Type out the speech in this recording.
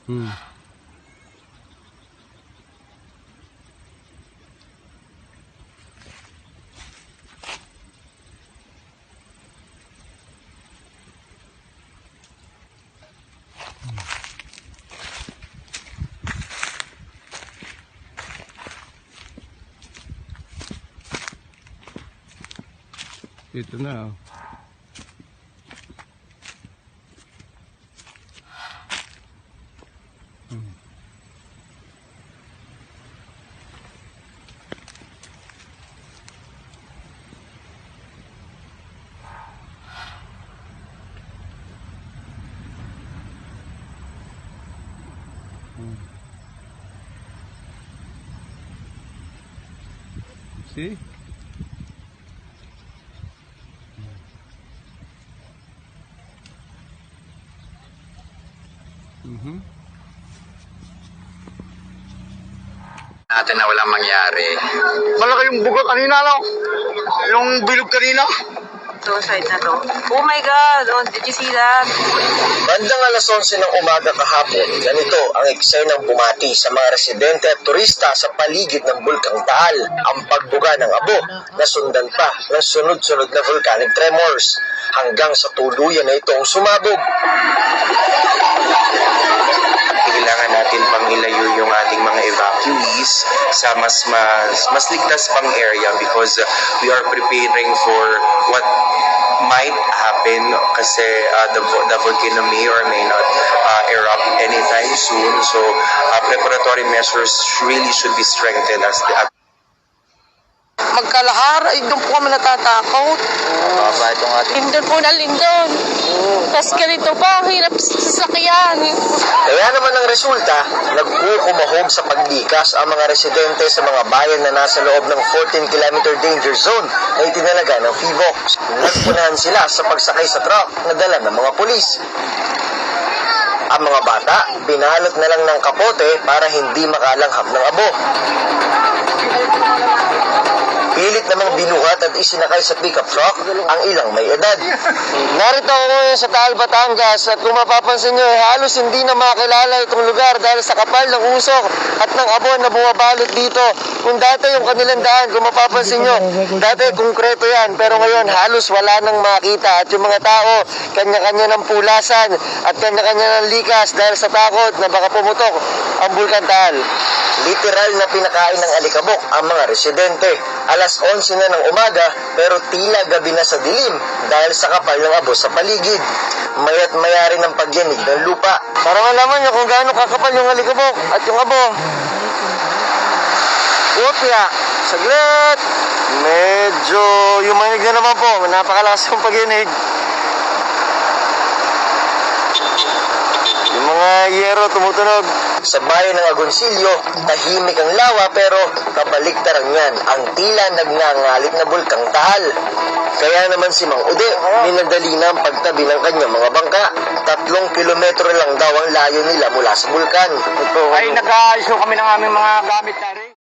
Ito na. See? Natin na walang mangyari. Malaki yung buga kanina, no? Yung bilog kanina. To side na to. Oh my God! Oh, did you see that? Bandang alas 11 ng umaga kahapon, ganito ang eksenang bumati sa mga residente at turista sa paligid ng Bulkang Taal. Ang pagbuga ng abo na sundan pa ng sunod-sunod na volcanic tremors hanggang sa tuluyan na itong sumabog. Kailangan natin pang ilayo yung ating mga evacuees sa mas ligtas pang area because we are preparing for what might happen kasi the volcano may or may not erupt anytime soon. So preparatory measures really should be strengthened as the Magkalahar, ay doon po kami natatakot. Baba itong ating... Lindon po na lindon. Tapos ganito pa, hirap sa sasakyan. Kaya naman ang resulta, nagkukumahog sa paglikas ang mga residente sa mga bayan na nasa loob ng 14-kilometer danger zone na itinalaga ng FIVOC. Nagpunahan sila sa pagsakay sa truck na dala ng mga pulis. Ang mga bata, binalot na lang ng kapote para hindi makalanghap ng abo. Pilit namang binuhat at isinakay sa pickup truck ang ilang may edad. Narito ako ngayon sa Taal, Batangas at kung mapapansin nyo, halos hindi na makilala itong lugar dahil sa kapal ng usok at ng abon na bumabalot dito. Kung dati yung kanilang daan, kung mapapansin nyo, dati konkreto yan, pero ngayon halos wala nang makita at yung mga tao, kanya-kanya ng pulasan at kanya-kanya ng likas dahil sa takot na baka pumutok ang Bulkan Taal. Literal na pinakain ng alikabok ang mga residente. Alas 11 na ng umaga pero tila gabi na sa dilim dahil sa kapal ng abo sa paligid. Maya't maya rin ang pagyanig ng lupa. Para malaman nyo kung gaano kakapal yung alikabok at yung abo. Upya, saglit. Medyo yumanig na naman po. Napakalakas yung pagyanig. Yung mga yero tumutunog. Sa bayan ng Agoncillo, tahimik ang lawa pero kabaliktaran yan ang tila nagngangalit na Bulkang Taal. Kaya naman si Mang Ude, minadali na ang pagtabi ng kanyang mga bangka. 3 kilometro lang daw ang layo nila mula sa bulkan. Ay, nag-aayos kami ng aming mga gamit na